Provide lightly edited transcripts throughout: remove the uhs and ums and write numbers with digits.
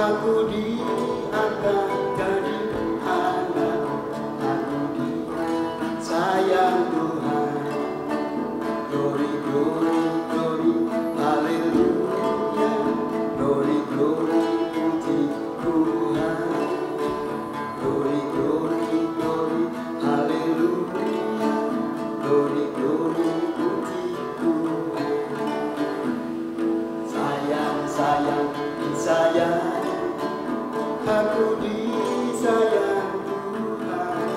Aku diangkat jadi anak, aku disayang Tuhan. Glory, glory, glory, haleluya. Glory, glory, puji Tuhan. Glory, glory, glory, haleluya. Glory, glory, puji Tuhan. Sayang, sayang, disayang. Aku disayang Tuhan,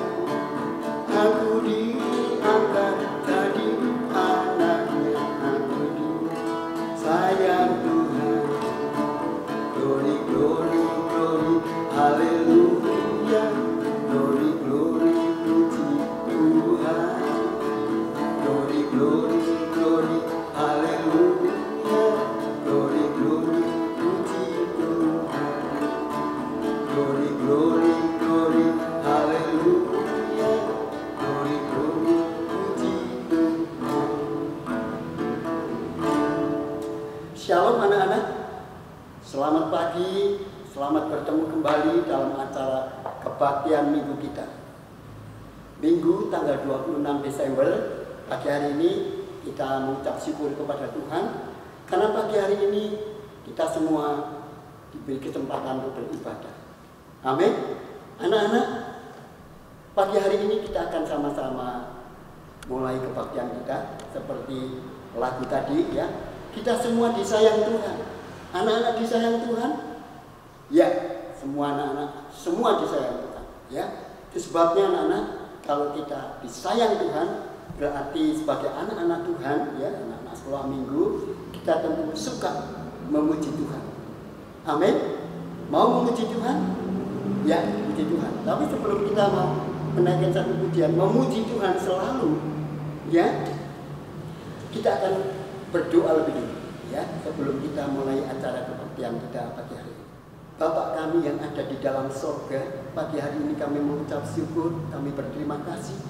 aku diangkat jadi anaknya, aku disayang Tuhan. Glory, glory, glory, haleluya. Glory, glory, puji Tuhan. Glory, glory, glory, haleluya. Glory, glory, puji Tuhan. Glory, glory, glory, haleluya. Glory, glory, puji Tuhan. Shalom anak-anak. Selamat pagi, selamat bertemu kembali dalam acara kebaktian minggu kita. Minggu tanggal 26 Desember, pagi hari ini kita mengucap syukur kepada Tuhan karena pagi hari ini kita semua diberi kesempatan untuk beribadah. Amin. Anak-anak, pagi hari ini kita akan sama-sama mulai kebaktian kita seperti lagu tadi ya. Kita semua disayang Tuhan. Anak-anak disayang Tuhan? Ya, semua anak-anak semua disayang Tuhan ya. Itu sebabnya anak-anak, kalau kita disayang Tuhan berarti sebagai anak-anak Tuhan ya, anak-anak sekolah minggu, kita tentu suka memuji Tuhan. Amin. Mau memuji Tuhan? Ya, memuji Tuhan. Tapi sebelum kita mau menaikkan satu pujian, memuji Tuhan selalu, ya, kita akan berdoa lebih dulu, ya, sebelum kita mulai acara kebaktian kita pagi hari ini. Bapak kami yang ada di dalam surga, pagi hari ini kami mengucap syukur, kami berterima kasih,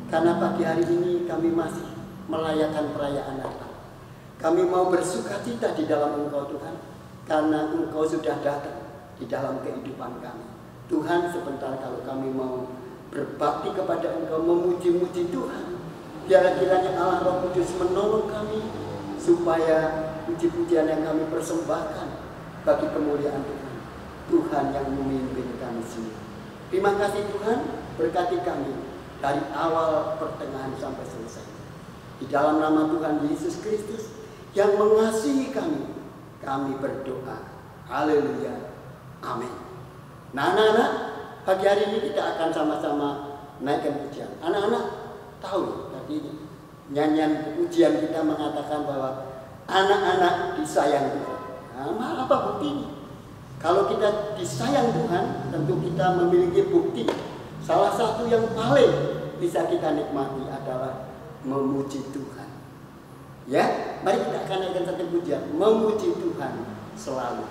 karena pagi hari ini kami masih merayakan perayaan Natal. Kami mau bersukacita di dalam Engkau Tuhan, karena Engkau sudah datang di dalam kehidupan kami. Tuhan, sebentar kalau kami mau berbakti kepada Engkau, memuji-muji Tuhan, biar kiranya Allah Roh Kudus menolong kami, supaya puji-pujian yang kami persembahkan bagi kemuliaan Tuhan, Tuhan yang memimpin kami semua. Terima kasih Tuhan, berkati kami dari awal, pertengahan sampai selesai. Di dalam nama Tuhan Yesus Kristus yang mengasihi kami berdoa. Haleluya. Amin. Nah anak-anak, pagi hari ini kita akan sama-sama naikkan pujian. Anak-anak tahu tadi nyanyian pujian kita mengatakan bahwa anak-anak disayang Tuhan. Nah, apa buktinya? Kalau kita disayang Tuhan, tentu kita memiliki bukti. Salah satu yang paling bisa kita nikmati adalah memuji Tuhan. Ya, mari kita akan naikkan satu pujian, memuji Tuhan selalu.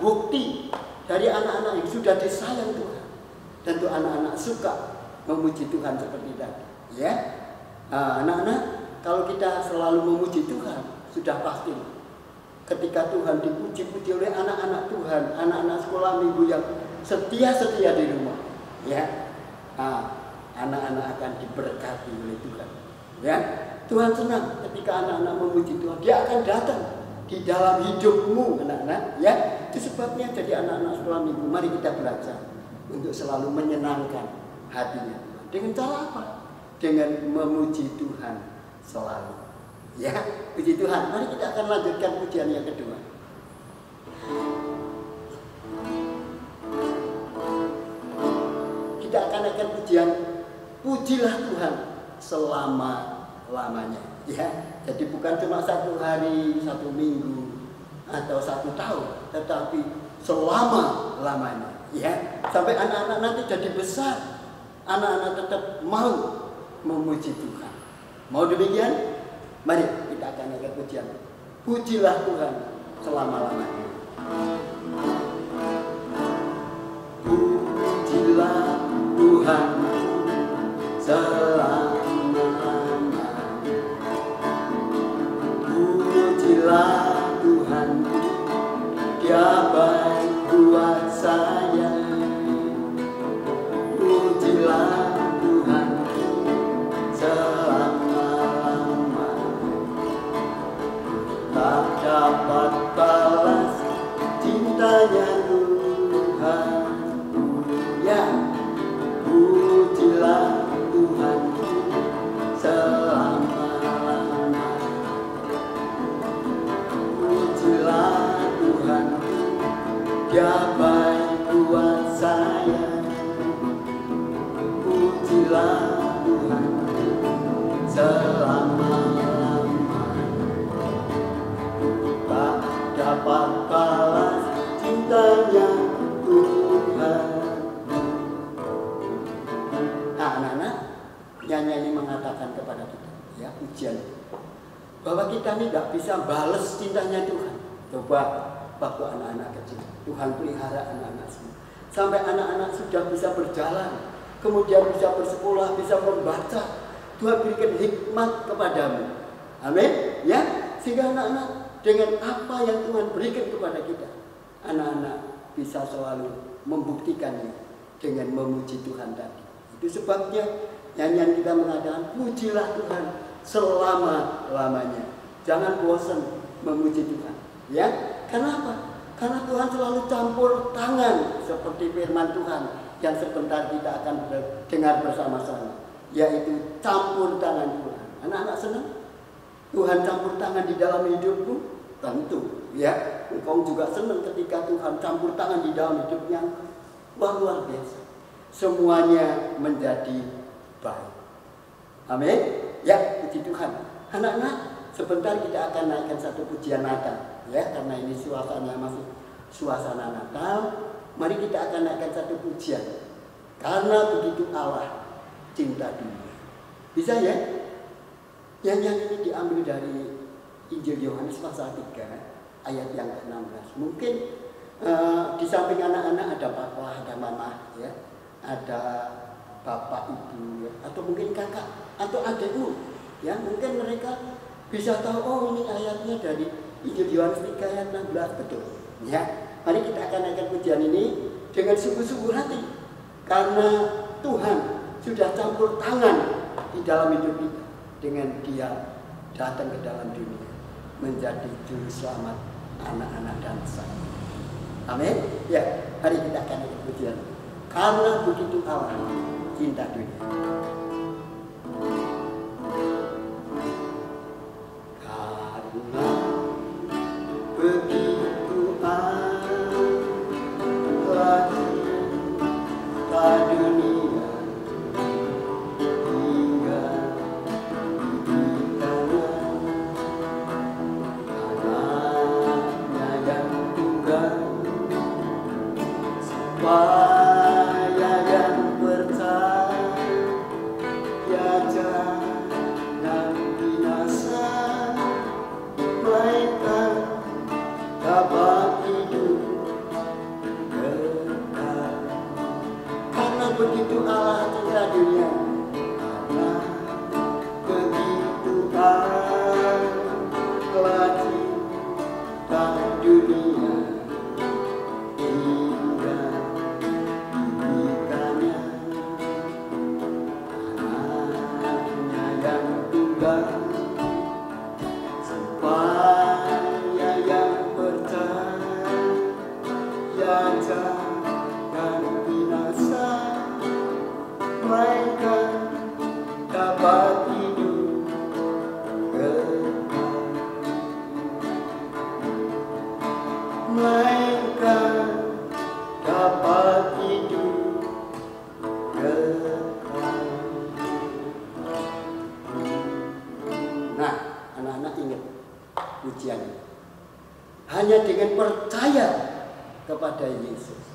bukti dari anak-anak yang sudah disayang Tuhan. Tentu anak-anak suka memuji Tuhan seperti tadi. Ya, anak-anak, kalau kita selalu memuji Tuhan, sudah pasti ketika Tuhan dipuji-puji oleh anak-anak Tuhan, anak-anak sekolah minggu yang setia-setia di rumah, ya, anak-anak akan diberkati oleh Tuhan. Ya, Tuhan senang ketika anak-anak memuji Tuhan. Dia akan datang di dalam hidupmu, anak-anak. Ya, itu sebabnya jadi anak-anak sekolah minggu. Mari kita belajar untuk selalu menyenangkan hatinya. Dengan cara apa? Dengan memuji Tuhan selalu. Ya, puji Tuhan. Mari kita akan lanjutkan pujian yang kedua. Kita akan pujian, pujilah Tuhan selama-lamanya. Ya, jadi bukan cuma 1 hari, 1 minggu, atau 1 tahun, tetapi selama-lamanya. Ya, sampai anak-anak nanti jadi besar, anak-anak tetap mau memuji Tuhan. Mau demikian? Mari kita akan angkat pujian. Pujilah Tuhan selama-lamanya. Pujilah Tuhan selama-lamanya. Pujilah Tuhan, Dia baik buat saya. Pujilah Tuhan selama-lamanya. Tak dapat balas cintanya Tuhan. Ya, pujilah Tuhan selama-lamanya. Pujilah Tuhan, Dia baik buat saya. Pujilah Tuhan selama-lamanya. Tak dapat balas cintanya Tuhan. Nah, anak-anak, nyanyi ini mengatakan kepada kita, ya, pujian, bahwa kita ini tidak bisa balas cintanya Tuhan. Coba waktu anak-anak kecil, Tuhan pelihara anak-anak semua. Sampai anak-anak sudah bisa berjalan, kemudian bisa bersekolah, bisa membaca, Tuhan berikan hikmat kepadamu. Amin. Ya, sehingga anak-anak dengan apa yang Tuhan berikan kepada kita, anak-anak bisa selalu membuktikannya dengan memuji Tuhan tadi. Itu sebabnya nyanyian kita mengatakan pujilah Tuhan selama-lamanya. Jangan bosan memuji Tuhan. Ya, kenapa? Karena Tuhan selalu campur tangan seperti firman Tuhan yang sebentar kita akan dengar bersama-sama, yaitu campur tangan Tuhan. Anak-anak senang Tuhan campur tangan di dalam hidupku? Tentu, ya. Engkau juga senang ketika Tuhan campur tangan di dalam hidupnya. Wah, luar biasa. Semuanya menjadi baik. Amin. Ya, puji Tuhan. Anak-anak, sebentar kita akan naikkan satu pujian Natal, ya, karena ini suasana masih suasana Natal. Mari kita akan naikkan satu pujian. Karena begitu Allah cinta dunia. Bisa ya? Yang ini diambil dari Injil Yohanes pasal 3 ayat yang ke-16. Mungkin di samping anak-anak ada papa, ada mama, ya, ada bapak, ibu, ya, atau mungkin kakak atau adikmu, ya, mungkin mereka bisa tahu, oh ini ayatnya dari Injil Yohanes 3 ayat 16, betul. Ya, mari kita akan naikkan pujian ini dengan sungguh-sungguh hati, karena Tuhan sudah campur tangan di dalam hidup kita dengan Dia datang ke dalam dunia menjadi juru selamat anak-anak dan saya. Amin. Ya, mari kita akan naikkan pujian. Karena begitu Allah cinta dunia. Karena begitu Allah cinta dunia hingga diberikan anaknya yang tunggal, supaya yang percaya jangan binasa, melainkan dapat hidup begitu Allah cinta dunia, karena begitu Allah telah cinta dunia, hingga diberikannya anaknya yang tunggal, supaya yang percaya jangan binasa, melainkan dapat hidup kekal, melainkan dapat hidup kekal. Nah, anak-anak ingat pujian ini. Hanya dengan percaya kepada Yesus,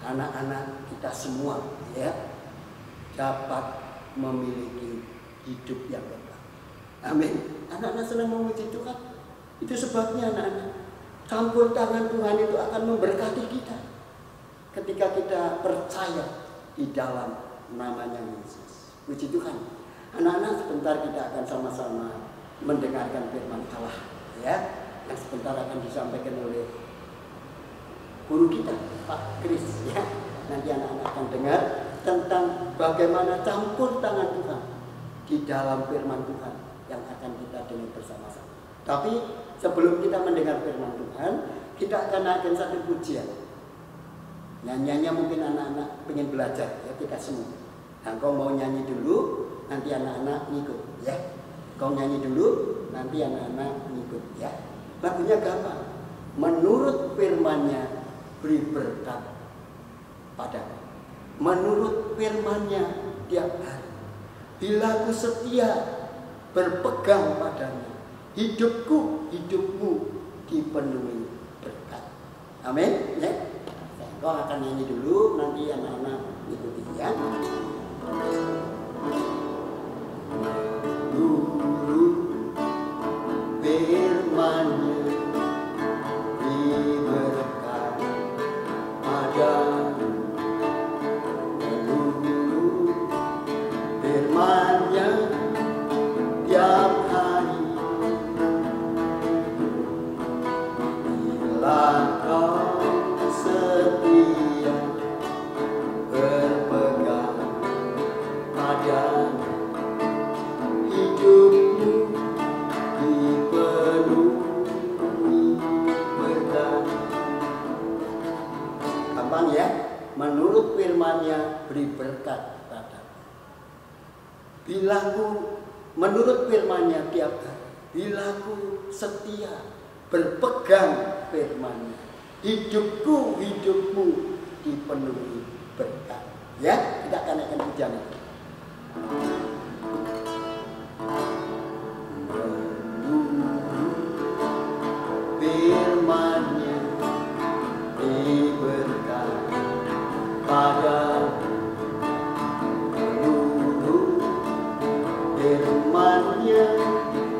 anak-anak kita semua ya dapat memiliki hidup yang kekal. Amin. Anak-anak senang memuji Tuhan. Itu sebabnya anak-anak, campur tangan Tuhan itu akan memberkati kita ketika kita percaya di dalam namanya Yesus. Puji Tuhan. Anak-anak, sebentar kita akan sama-sama mendengarkan firman Allah ya, yang sebentar akan disampaikan oleh guru kita, Pak Kris ya. Nanti anak-anak akan dengar tentang bagaimana campur tangan Tuhan di dalam firman Tuhan yang akan kita dengar bersama-sama. Tapi sebelum kita mendengar firman Tuhan, kita akan naikkan satu pujian. Nyanyiannya mungkin anak-anak pengen belajar ya, kita semua. Nah, kau mau nyanyi dulu, nanti anak-anak ngikut ya. Kau nyanyi dulu, nanti anak-anak ngikut ya. Lagunya gampang. Menurut firman-Nya beri berkat padaku. Menurut firman-Nya tiap hari. Bila aku setia berpegang padanya, hidupku, hidupmu dipenuhi berkat. Amin ya. Kau akan nyanyi dulu, nanti anak-anak ikuti ya. Menurut firman-Nya diberkat padaku. Menurut firman-Nya tiap hari. Bila kau setia berpegang padanya, hidupmu dipenuhi berkat. Gampang ya. Menurut firman-Nya beri berkat padaku. Bila ku menurut firman-Nya tiap hari, bila ku setia berpegang firman-Nya, hidupku, hidupmu dipenuhi berkat. Ya, kita akan naikkan pujian itu. Firman-Nya diberkat padaku. Menurut firman-Nya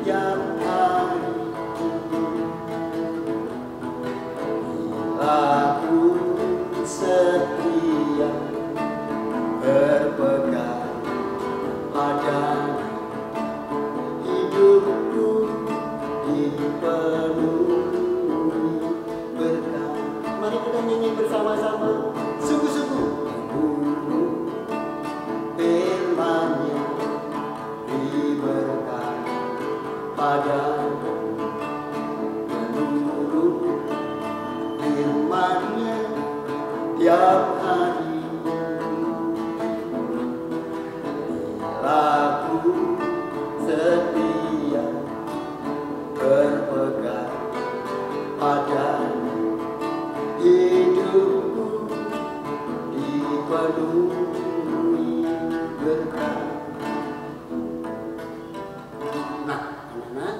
tiap hari. Aku setia berpegang padanya, hidupku dipenuhi berkat. Mari kita nyanyi bersama-sama, sungguh-sungguh. Firman-Nya diberkat padaku. Firman-Nya tiap hari. Aku setia berpegang padanya, hidupku dipenuhi berkat. Nah, anak-anak,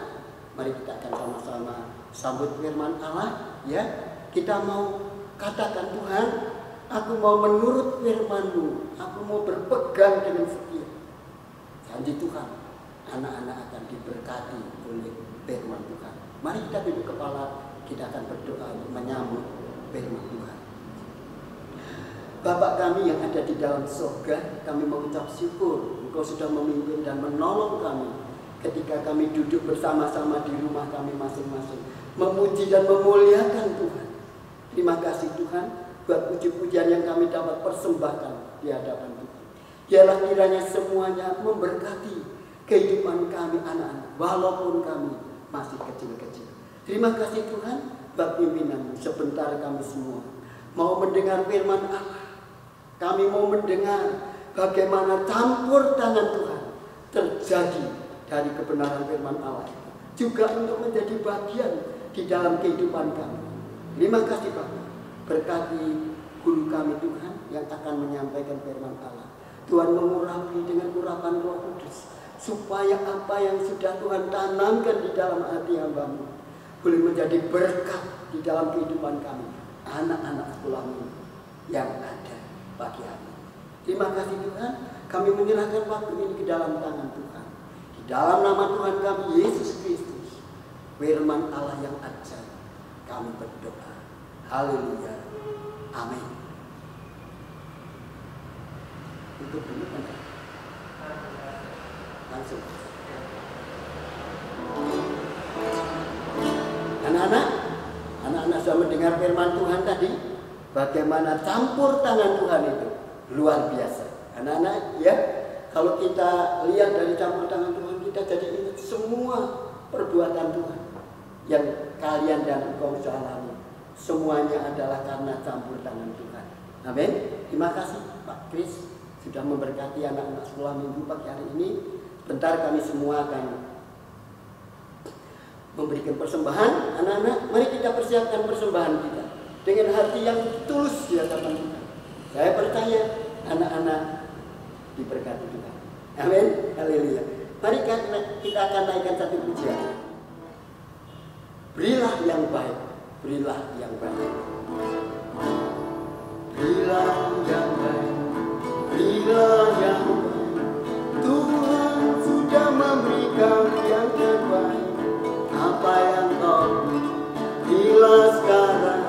mari kita akan sama-sama sambut firman Allah ya. Kita mau katakan, Tuhan, aku mau menurut firman-Mu, aku mau berpegang dengan setia. Janji Tuhan, anak-anak akan diberkati oleh firman Tuhan. Mari kita duduk kepala, kita akan berdoa untuk menyambut firman Tuhan. Bapa kami yang ada di dalam surga, kami mengucap syukur Engkau sudah memimpin dan menolong kami ketika kami duduk bersama-sama di rumah kami masing-masing, memuji dan memuliakan Tuhan. Terima kasih Tuhan buat puji-pujian yang kami dapat persembahkan di hadapan Tuhan. Biarlah kiranya semuanya memberkati kehidupan kami anak-anak, walaupun kami masih kecil-kecil. Terima kasih Tuhan buat pimpinan-Mu. Sebentar kami semua mau mendengar firman Allah. Kami mau mendengar bagaimana campur tangan Tuhan terjadi dari kebenaran firman Allah itu, juga untuk menjadi bagian di dalam kehidupan kami. Terima kasih Bapak. Berkati guru kami Tuhan yang akan menyampaikan firman Allah. Tuhan mengurapi dengan urapan Roh Kudus, supaya apa yang sudah Tuhan tanamkan di dalam hati hamba-Mu boleh menjadi berkat di dalam kehidupan kami, anak-anak sekolah minggu yang ada pagi hari. Terima kasih Tuhan, kami menyerahkan waktu ini ke dalam tangan Tuhan. Di dalam nama Tuhan kami Yesus Kristus, firman Allah yang ajaib, kami berdoa. Haleluya. Amin. Tutup dulu kan? Langsung. Anak-anak sudah mendengar firman Tuhan tadi, bagaimana campur tangan Tuhan itu luar biasa. Anak-anak ya, kalau kita lihat dari campur tangan Tuhan, kita jadi ingat semua perbuatan Tuhan yang kalian dan engkau alami. Semuanya adalah karena campur tangan Tuhan. Amin. Terima kasih Pak Kris sudah memberkati anak-anak sekolah minggu pagi hari ini. Bentar kami semua akan memberikan persembahan. Anak-anak, mari kita persiapkan persembahan kita dengan hati yang tulus di hadapan Tuhan. Saya percaya anak-anak diberkati Tuhan. Amin. Haleluya. Mari kita akan naikkan satu pujian. Berilah yang baik, berilah yang baik. Berilah yang baik, berilah yang baik. Tuhan sudah memberikan yang terbaik. Apa yang kau berilah sekarang,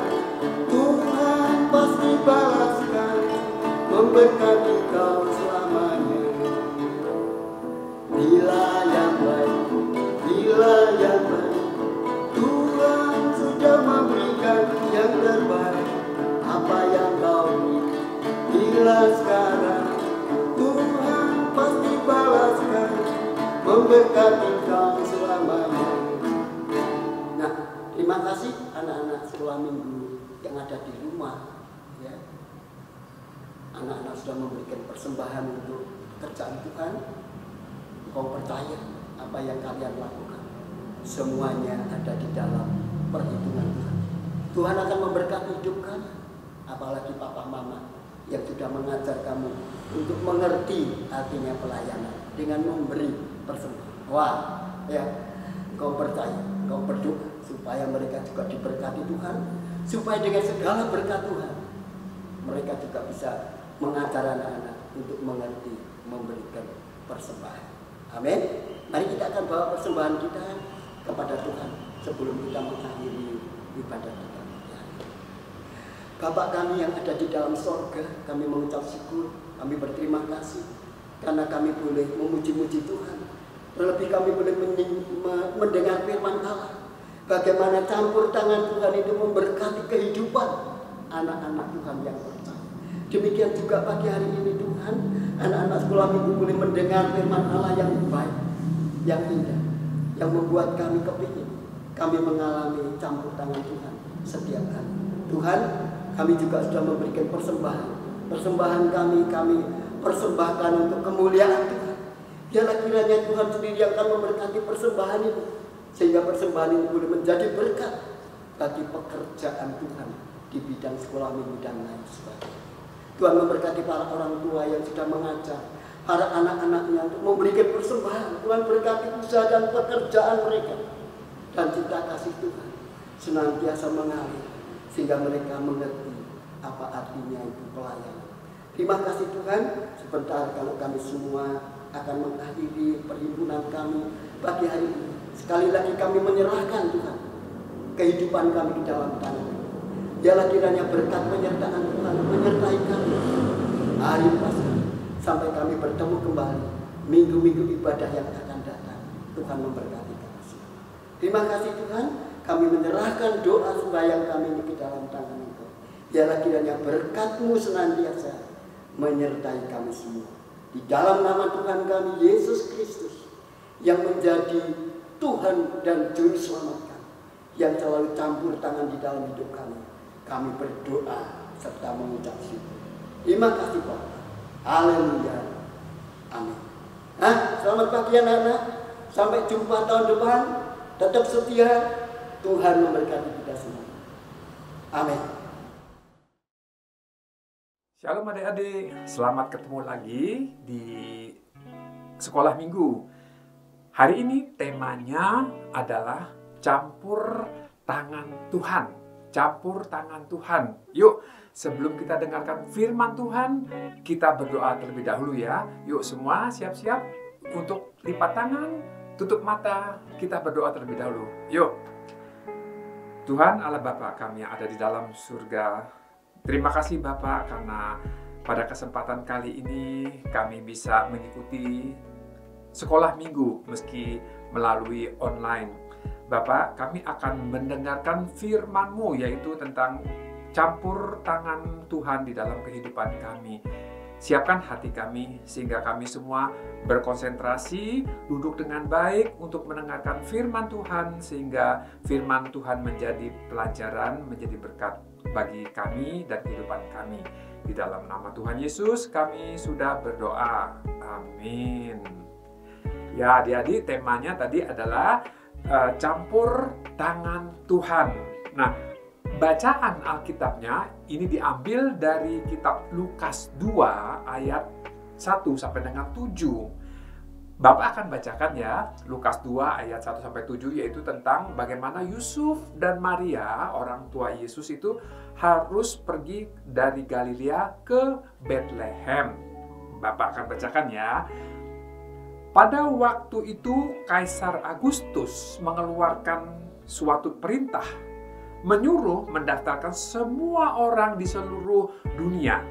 Tuhan pasti balaskan, memberkati kau selamanya. Berilah yang baik, berilah yang baik. Tuhan sudah memberikan yang terbaik. Apa yang kau berilah sekarang, Tuhan pasti balaskan, memberkati kau selamanya. Nah, terima kasih anak-anak sekolah minggu yang ada di rumah. Ya. Anak-anak sudah memberikan persembahan untuk pekerjaan Tuhan. Kau percaya apa yang kalian lakukan? Semuanya ada di dalam perhitungan Tuhan. Tuhan akan memberkati hidup kamu. Apalagi papa mama yang sudah mengajar kamu untuk mengerti artinya pelayanan dengan memberi persembahan. Wah, ya, kau percaya, kau berdoa supaya mereka juga diberkati Tuhan, supaya dengan segala berkat Tuhan mereka juga bisa mengajar anak-anak untuk mengerti memberikan persembahan. Amin. Mari kita akan bawa persembahan kita kepada Tuhan sebelum kita mengakhiri ibadah kita. Bapak kami yang ada di dalam sorga, kami mengucap syukur, kami berterima kasih karena kami boleh memuji-muji Tuhan. Terlebih kami boleh mendengar firman Allah, bagaimana campur tangan Tuhan itu memberkati kehidupan anak-anak Tuhan yang percaya. Demikian juga pagi hari ini Tuhan, anak-anak sekolah minggu boleh mendengar firman Allah yang baik, yang indah, yang membuat kami kepingin kami mengalami campur tangan Tuhan setiap hari. Tuhan, kami juga sudah memberikan persembahan. Persembahan kami persembahkan untuk kemuliaan Tuhan. Biarlah kiranya Tuhan sendiri yang akan memberkati persembahan ini, sehingga persembahan ini boleh menjadi berkat bagi pekerjaan Tuhan di bidang sekolah minggu dan lain sebagainya. Tuhan memberkati para orang tua yang sudah mengajar para anak-anaknya untuk memberikan persembahan. Tuhan berkati usaha dan pekerjaan mereka, dan cinta kasih Tuhan senantiasa mengalir sehingga mereka mengerti apa artinya itu pelayanan. Terima kasih Tuhan. Sebentar kalau kami semua akan mengakhiri perhimpunan kami pagi hari ini, sekali lagi kami menyerahkan Tuhan kehidupan kami di dalam tangan. Biarlah kiranya berkat penyertaan Tuhan menyertai kami hari Paskah sampai kami bertemu kembali minggu-minggu ibadah yang akan datang. Tuhan memberkati kami semua. Terima kasih Tuhan, kami menyerahkan doa sembahyang kami ini ke dalam tangan Engkau. Biarlah kiranya berkat-Mu senantiasa menyertai kami semua. Di dalam nama Tuhan kami Yesus Kristus yang menjadi Tuhan dan Juru Selamat kami, yang selalu campur tangan di dalam hidup kami. Kami berdoa serta mengucap syukur. Terima kasih Bapak. Haleluya. Amin. Selamat pagi anak-anak. Sampai jumpa tahun depan. Tetap setia. Tuhan memberkati kita semua. Amin. Shalom adik-adik, selamat ketemu lagi di sekolah minggu. Hari ini temanya adalah campur tangan Tuhan. Campur tangan Tuhan. Yuk, sebelum kita dengarkan firman Tuhan, kita berdoa terlebih dahulu ya. Yuk semua siap-siap untuk lipat tangan, tutup mata, kita berdoa terlebih dahulu. Yuk. Tuhan Allah Bapa kami yang ada di dalam surga, terima kasih Bapak karena pada kesempatan kali ini kami bisa mengikuti sekolah minggu meski melalui online. Bapak, kami akan mendengarkan firman-Mu yaitu tentang campur tangan Tuhan di dalam kehidupan kami. Siapkan hati kami sehingga kami semua berkonsentrasi, duduk dengan baik untuk mendengarkan firman Tuhan sehingga firman Tuhan menjadi pelajaran, menjadi berkat bagi kami dan kehidupan kami. Di dalam nama Tuhan Yesus kami sudah berdoa. Amin. Ya adik-adik, temanya tadi adalah campur tangan Tuhan. Nah, bacaan Alkitabnya ini diambil dari kitab Lukas 2 ayat 1 sampai dengan 7. Bapak akan bacakan ya, Lukas 2 ayat 1 sampai 7, yaitu tentang bagaimana Yusuf dan Maria, orang tua Yesus itu harus pergi dari Galilea ke Bethlehem. Bapak akan bacakan ya. Pada waktu itu Kaisar Agustus mengeluarkan suatu perintah menyuruh mendaftarkan semua orang di seluruh dunia.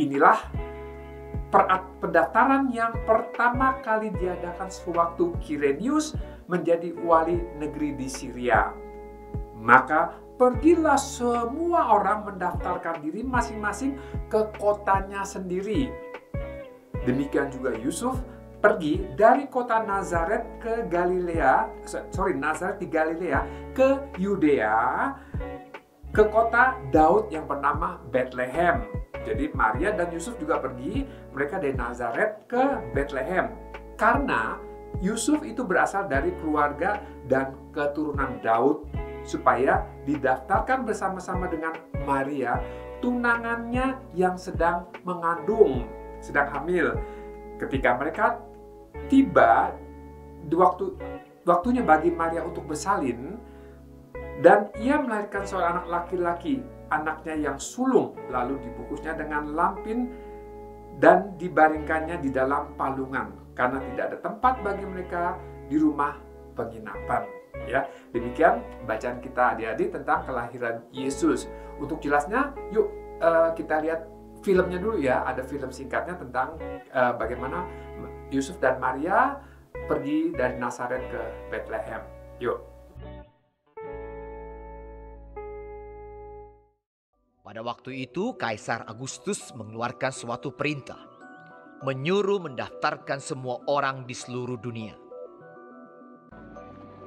Inilah pendaftaran yang pertama kali diadakan sewaktu Kirenius menjadi wali negeri di Syria. Maka pergilah semua orang mendaftarkan diri masing-masing ke kotanya sendiri. Demikian juga Yusuf pergi dari kota Nazaret di Galilea ke Yudea, ke kota Daud yang bernama Bethlehem. Jadi Maria dan Yusuf juga pergi, mereka dari Nazaret ke Bethlehem. Karena Yusuf itu berasal dari keluarga dan keturunan Daud, supaya didaftarkan bersama-sama dengan Maria, tunangannya yang sedang mengandung, sedang hamil. Ketika mereka tiba, waktunya bagi Maria untuk bersalin, dan ia melahirkan seorang anak laki-laki, anaknya yang sulung, lalu dibungkusnya dengan lampin dan dibaringkannya di dalam palungan, karena tidak ada tempat bagi mereka di rumah penginapan. Ya, demikian bacaan kita adik-adik tentang kelahiran Yesus. Untuk jelasnya, yuk kita lihat filmnya dulu ya. Ada film singkatnya tentang bagaimana Yusuf dan Maria pergi dari Nazaret ke Bethlehem. Yuk. Pada waktu itu Kaisar Agustus mengeluarkan suatu perintah, menyuruh mendaftarkan semua orang di seluruh dunia.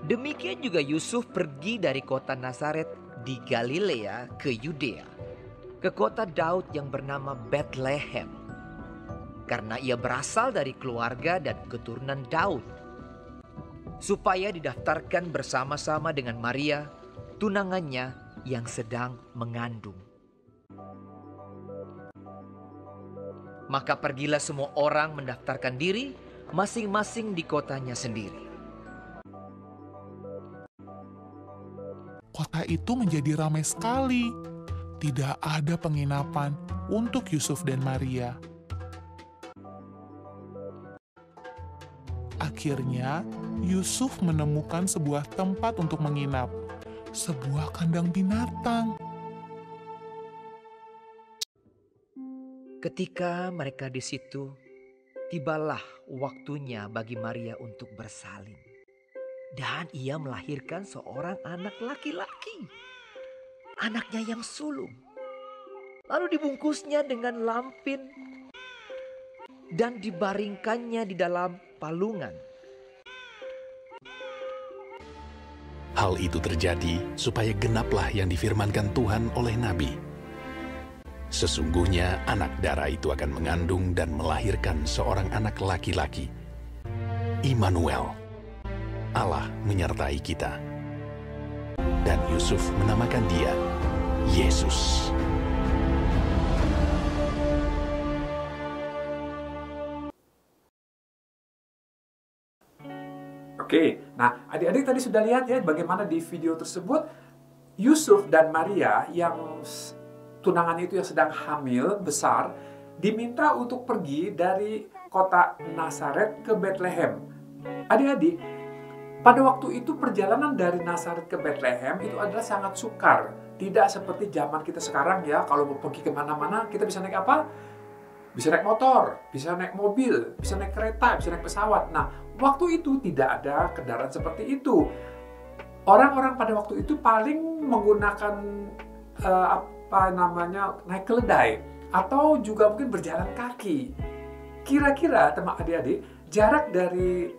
Demikian juga Yusuf pergi dari kota Nazaret di Galilea ke Yudea, ke kota Daud yang bernama Bethlehem, karena ia berasal dari keluarga dan keturunan Daud, supaya didaftarkan bersama-sama dengan Maria, tunangannya yang sedang mengandung. Maka pergilah semua orang mendaftarkan diri masing-masing di kotanya sendiri. Kota itu menjadi ramai sekali. Tidak ada penginapan untuk Yusuf dan Maria. Akhirnya, Yusuf menemukan sebuah tempat untuk menginap, sebuah kandang binatang. Ketika mereka di situ, tibalah waktunya bagi Maria untuk bersalin. Dan ia melahirkan seorang anak laki-laki. Anaknya yang sulung. Lalu dibungkusnya dengan lampin dan dibaringkannya di dalam palungan. Hal itu terjadi supaya genaplah yang difirmankan Tuhan oleh Nabi. Sesungguhnya anak darah itu akan mengandung dan melahirkan seorang anak laki-laki. Immanuel, Allah menyertai kita. Dan Yusuf menamakan dia Yesus. Oke, nah adik-adik tadi sudah lihat ya bagaimana di video tersebut Yusuf dan Maria yang tunangannya itu yang sedang hamil besar diminta untuk pergi dari kota Nazaret ke Bethlehem. Adik-adik, pada waktu itu perjalanan dari Nazaret ke Bethlehem itu adalah sangat sukar. Tidak seperti zaman kita sekarang ya, kalau mau pergi kemana-mana kita bisa naik apa? Bisa naik motor, bisa naik mobil, bisa naik kereta, bisa naik pesawat. Nah, waktu itu tidak ada kendaraan seperti itu. Orang-orang pada waktu itu paling menggunakan naik keledai atau juga mungkin berjalan kaki. Kira-kira teman adik-adik, jarak dari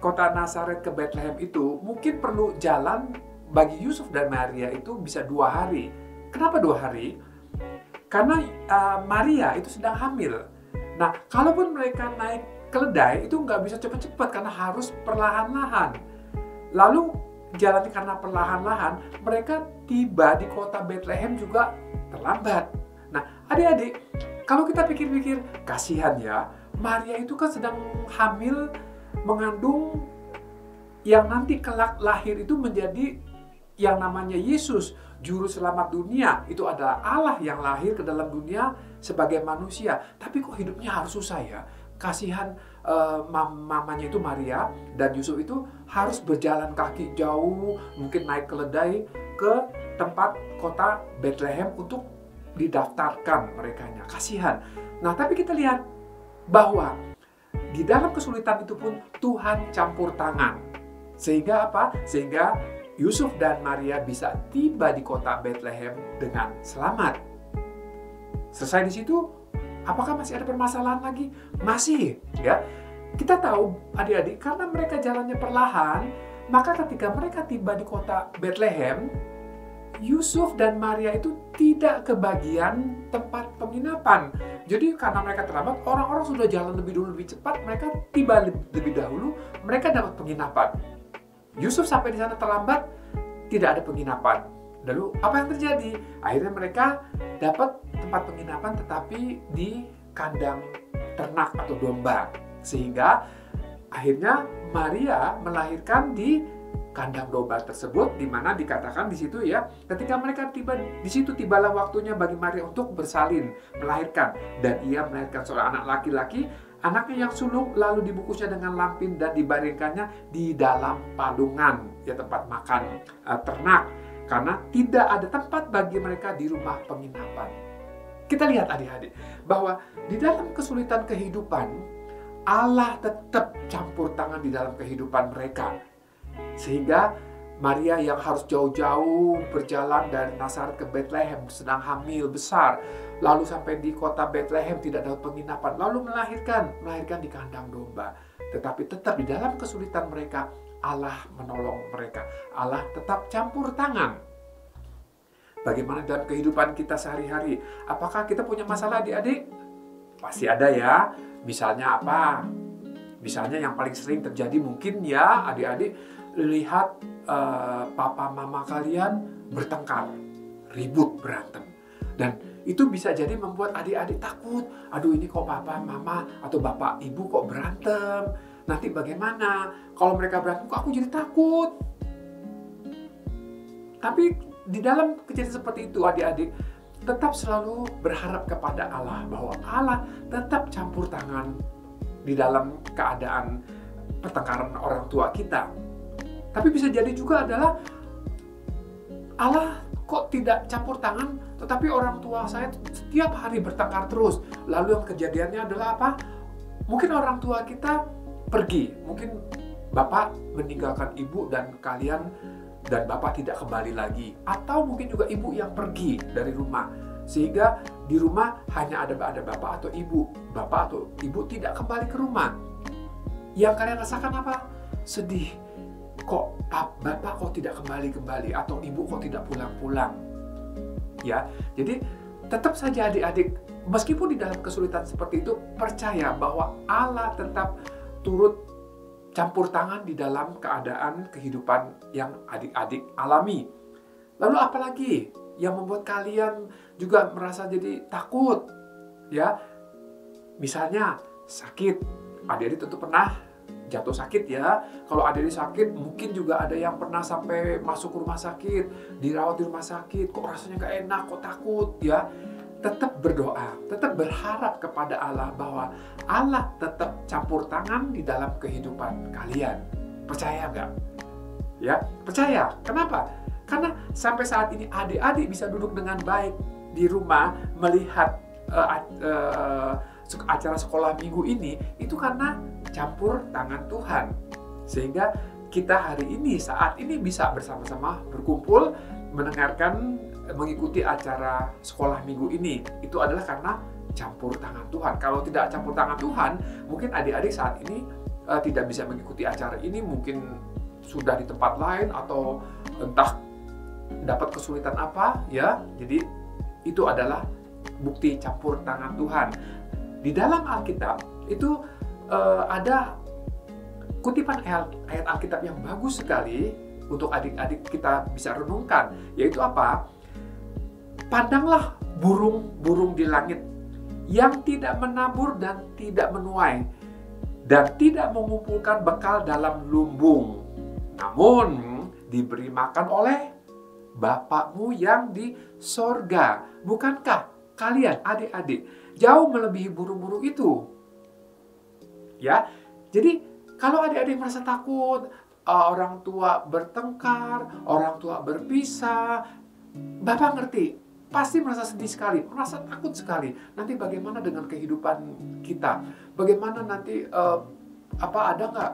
kota Nazaret ke Bethlehem itu mungkin perlu jalan bagi Yusuf dan Maria itu bisa 2 hari. Kenapa 2 hari? Karena Maria itu sedang hamil. Nah, kalaupun mereka naik keledai itu nggak bisa cepat-cepat karena harus perlahan-lahan. Lalu jalannya karena perlahan-lahan, mereka tiba di kota Bethlehem juga terlambat. Nah, adik-adik, kalau kita pikir-pikir, kasihan ya, Maria itu kan sedang hamil mengandung yang nanti kelak lahir itu menjadi yang namanya Yesus, Juru Selamat dunia. Itu adalah Allah yang lahir ke dalam dunia sebagai manusia. Tapi kok hidupnya harus susah ya? Kasihan mamanya itu Maria dan Yusuf itu harus berjalan kaki jauh, mungkin naik keledai ke tempat kota Bethlehem untuk didaftarkan merekanya. Kasihan. Nah, tapi kita lihat bahwa di dalam kesulitan itu pun Tuhan campur tangan. Sehingga apa? Sehingga Yusuf dan Maria bisa tiba di kota Bethlehem dengan selamat. Selesai di situ, apakah masih ada permasalahan lagi? Masih, ya. Kita tahu, adik-adik, karena mereka jalannya perlahan, maka ketika mereka tiba di kota Bethlehem, Yusuf dan Maria itu tidak kebagian tempat penginapan. Jadi karena mereka terlambat, orang-orang sudah jalan lebih dulu, lebih cepat, mereka tiba lebih dahulu, mereka dapat penginapan. Yusuf sampai di sana terlambat, tidak ada penginapan. Lalu apa yang terjadi? Akhirnya mereka dapat tempat penginapan tetapi di kandang ternak atau domba. Sehingga akhirnya Maria melahirkan di kandang domba tersebut, di mana dikatakan di situ ya, ketika mereka tiba di situ, tibalah waktunya bagi Maria untuk bersalin, melahirkan, dan ia melahirkan seorang anak laki-laki. Anaknya yang sulung lalu dibungkusnya dengan lampin dan dibaringkannya di dalam palungan, ya tempat makan ternak, karena tidak ada tempat bagi mereka di rumah penginapan. Kita lihat adik-adik bahwa di dalam kesulitan kehidupan, Allah tetap campur tangan di dalam kehidupan mereka. Sehingga Maria yang harus jauh-jauh berjalan dari Nazaret ke Bethlehem, sedang hamil besar, lalu sampai di kota Bethlehem tidak dapat penginapan, lalu melahirkan di kandang domba. Tetapi tetap di dalam kesulitan mereka, Allah menolong mereka. Allah tetap campur tangan. Bagaimana dalam kehidupan kita sehari-hari? Apakah kita punya masalah adik-adik? Pasti ada ya. Misalnya apa? Misalnya yang paling sering terjadi mungkin ya adik-adik, lihat papa mama kalian bertengkar, ribut, berantem. Dan itu bisa jadi membuat adik-adik takut. Aduh, ini kok papa, mama, atau bapak, ibu kok berantem. Nanti bagaimana? Kalau mereka berantem, kok aku jadi takut. Tapi di dalam kejadian seperti itu, adik-adik tetap selalu berharap kepada Allah. Bahwa Allah tetap campur tangan di dalam keadaan pertengkaran orang tua kita. Tapi bisa jadi juga adalah Allah kok tidak campur tangan, tetapi orang tua saya setiap hari bertengkar terus. Lalu yang kejadiannya adalah apa? Mungkin orang tua kita pergi, mungkin bapak meninggalkan ibu dan kalian dan bapak tidak kembali lagi. Atau mungkin juga ibu yang pergi dari rumah, sehingga di rumah hanya ada bapak atau ibu. Bapak atau ibu tidak kembali ke rumah. Yang kalian rasakan apa? Sedih. Kok bapak kok tidak kembali atau ibu kok tidak pulang-pulang? Ya, jadi tetap saja adik-adik, meskipun di dalam kesulitan seperti itu, percaya bahwa Allah tetap turut campur tangan di dalam keadaan kehidupan yang adik-adik alami. Lalu apalagi yang membuat kalian juga merasa jadi takut? Ya, misalnya sakit. Adik-adik tentu pernah jatuh sakit ya. Kalau adik-adik sakit, mungkin juga ada yang pernah sampai masuk ke rumah sakit, dirawat di rumah sakit, kok rasanya gak enak, kok takut ya. Tetap berdoa, tetap berharap kepada Allah bahwa Allah tetap campur tangan di dalam kehidupan kalian. Percaya nggak? Ya, percaya. Kenapa? Karena sampai saat ini adik-adik bisa duduk dengan baik di rumah melihat acara sekolah minggu ini, itu karena campur tangan Tuhan. Sehingga kita hari ini, saat ini bisa bersama-sama berkumpul, mendengarkan, mengikuti acara sekolah minggu ini. Itu adalah karena campur tangan Tuhan. Kalau tidak campur tangan Tuhan, mungkin adik-adik saat ini tidak bisa mengikuti acara ini, mungkin sudah di tempat lain atau entah dapat kesulitan apa ya. Jadi itu adalah bukti campur tangan Tuhan. Di dalam Alkitab itu ada kutipan ayat Alkitab yang bagus sekali untuk adik-adik kita bisa renungkan, yaitu apa? Pandanglah burung-burung di langit yang tidak menabur dan tidak menuai dan tidak mengumpulkan bekal dalam lumbung, namun diberi makan oleh Bapakmu yang di sorga. Bukankah kalian adik-adik jauh melebihi burung-burung itu? Ya, jadi kalau adik-adik merasa takut, orang tua bertengkar, orang tua berpisah, Bapak ngerti, pasti merasa sedih sekali, merasa takut sekali. Nanti bagaimana dengan kehidupan kita? Bagaimana nanti, ada nggak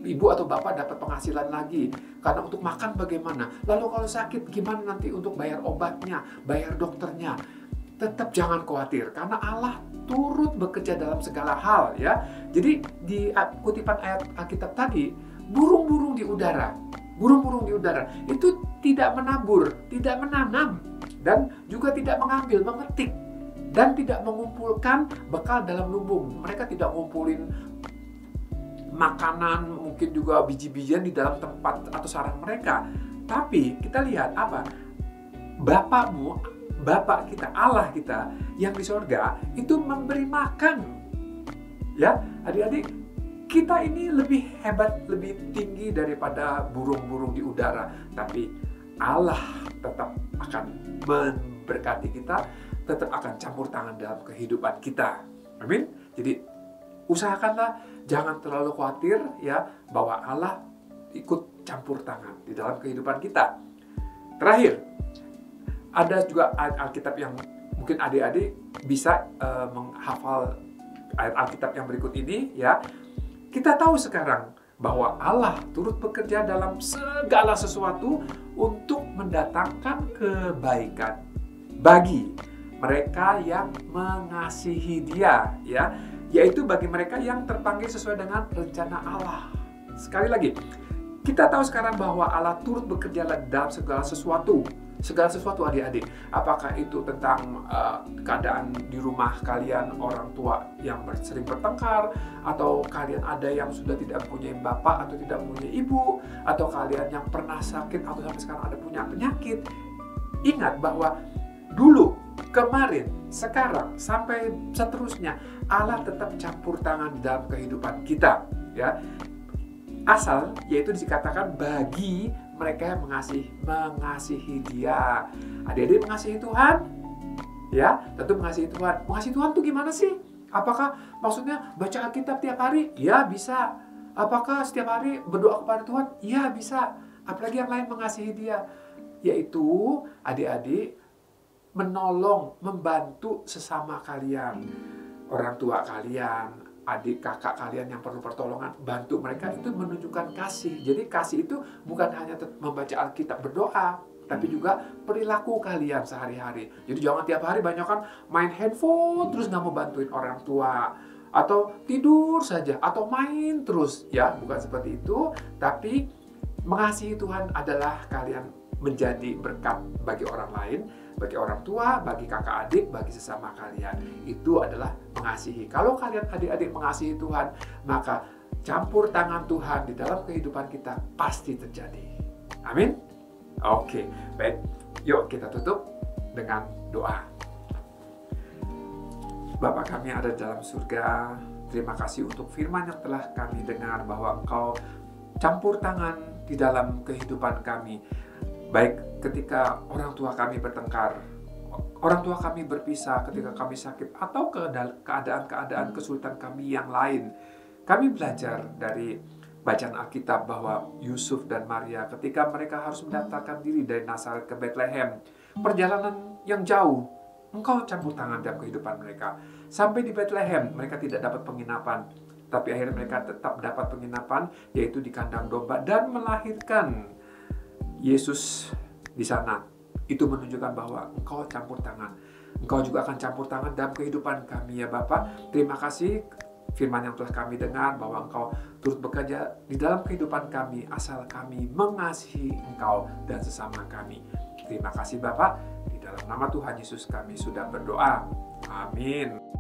ibu atau bapak dapat penghasilan lagi? Karena untuk makan bagaimana? Lalu kalau sakit gimana nanti untuk bayar obatnya, bayar dokternya? Tetap jangan khawatir, karena Allah turut bekerja dalam segala hal ya. Jadi di kutipan ayat Alkitab tadi, burung-burung di udara itu tidak menabur, tidak menanam, dan juga tidak mengambil, memetik, dan tidak mengumpulkan bekal dalam lumbung. Mereka tidak ngumpulin makanan, mungkin juga biji-bijian di dalam tempat atau sarang mereka. Tapi kita lihat apa? Bapak kita, Allah kita yang di sorga itu memberi makan. Ya, adik-adik, kita ini lebih hebat, lebih tinggi daripada burung-burung di udara. Tapi Allah tetap akan memberkati kita, tetap akan campur tangan dalam kehidupan kita. Amin. Jadi usahakanlah jangan terlalu khawatir ya, bahwa Allah ikut campur tangan di dalam kehidupan kita. Terakhir, ada juga ayat Alkitab yang mungkin adik-adik bisa menghafal ayat Alkitab yang berikut ini ya. Kita tahu sekarang bahwa Allah turut bekerja dalam segala sesuatu untuk mendatangkan kebaikan bagi mereka yang mengasihi Dia ya, yaitu bagi mereka yang terpanggil sesuai dengan rencana Allah. Sekali lagi, kita tahu sekarang bahwa Allah turut bekerja dalam segala sesuatu adik-adik. Apakah itu tentang keadaan di rumah kalian, orang tua yang sering bertengkar, atau kalian ada yang sudah tidak punya bapak atau tidak punya ibu, atau kalian yang pernah sakit atau sampai sekarang ada punya penyakit. Ingat bahwa dulu, kemarin, sekarang, sampai seterusnya, Allah tetap campur tangan di dalam kehidupan kita ya. Asal, yaitu dikatakan bagi mereka yang mengasihi Dia. Adik-adik mengasihi Tuhan? Ya, tentu mengasihi Tuhan. Mengasihi Tuhan itu gimana sih? Apakah maksudnya baca Alkitab tiap hari? Ya, bisa. Apakah setiap hari berdoa kepada Tuhan? Ya, bisa. Apalagi yang lain mengasihi Dia. Yaitu, adik-adik, menolong, membantu sesama kalian. Orang tua kalian, adik kakak kalian yang perlu pertolongan, bantu mereka, itu menunjukkan kasih. Jadi kasih itu bukan hanya membaca Alkitab, berdoa, tapi juga perilaku kalian sehari-hari. Jadi jangan tiap hari banyak kan main handphone terus nggak mau bantuin orang tua, atau tidur saja, atau main terus. Ya, bukan seperti itu. Tapi mengasihi Tuhan adalah kalian menjadi berkat bagi orang lain, bagi orang tua, bagi kakak adik, bagi sesama kalian. Itu adalah mengasihi. Kalau kalian adik-adik mengasihi Tuhan, maka campur tangan Tuhan di dalam kehidupan kita pasti terjadi. Amin. Oke, baik. Yuk kita tutup dengan doa. Bapa kami yang ada dalam surga, terima kasih untuk firman yang telah kami dengar, bahwa Engkau campur tangan di dalam kehidupan kami. Baik ketika orang tua kami bertengkar, orang tua kami berpisah, ketika kami sakit, atau keadaan-keadaan kesulitan kami yang lain. Kami belajar dari bacaan Alkitab bahwa Yusuf dan Maria ketika mereka harus mendaftarkan diri dari Nazaret ke Bethlehem, perjalanan yang jauh, Engkau campur tangan dalam kehidupan mereka. Sampai di Bethlehem, mereka tidak dapat penginapan, tapi akhirnya mereka tetap dapat penginapan, yaitu di kandang domba, dan melahirkan Yesus di sana. Itu menunjukkan bahwa Engkau campur tangan. Engkau juga akan campur tangan dalam kehidupan kami ya Bapak. Terima kasih firman yang telah kami dengar, bahwa Engkau turut bekerja di dalam kehidupan kami, asal kami mengasihi Engkau dan sesama kami. Terima kasih Bapak. Di dalam nama Tuhan Yesus kami sudah berdoa. Amin.